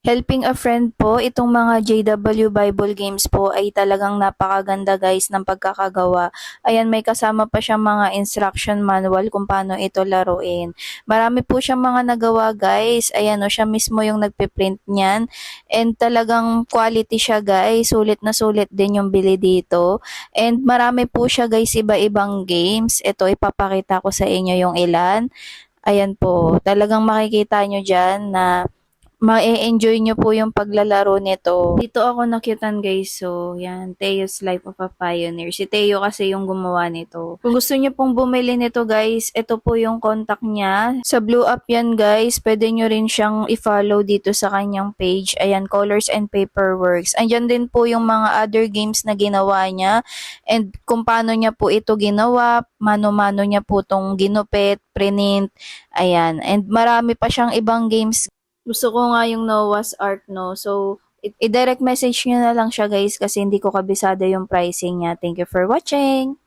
Helping a Friend po, itong mga JW Bible games po ay talagang napakaganda guys ng pagkakagawa. Ayan, may kasama pa siyang mga instruction manual kung paano ito laruin. Marami po siyang mga nagawa guys. Ayan o, siya mismo yung nagpiprint niyan. And talagang quality siya guys. Sulit din yung bili dito. And marami po siya guys iba-ibang games. Ito, ipapakita ko sa inyo yung ilan. Ayan po, talagang makikita nyo dyan na ma-enjoy nyo po yung paglalaro nito. Dito ako nakyutan guys. So, yan. Teo's Life of a Pioneer. Si Teo kasi yung gumawa nito. Kung gusto nyo pong bumili nito guys, ito po yung contact niya. Sa Blue Up yan guys. Pwede nyo rin siyang i-follow dito sa kanyang page. Ayan, Colors and Paperworks. Andyan din po yung mga other games na ginawa niya. And kung paano niya po ito ginawa, mano-mano niya po tong ginupit, print. Ayan. And marami pa siyang ibang games. Gusto ko nga yung Noah's Ark, no? So, i-direct message nyo na lang siya guys kasi hindi ko kabisado yung pricing niya. Thank you for watching!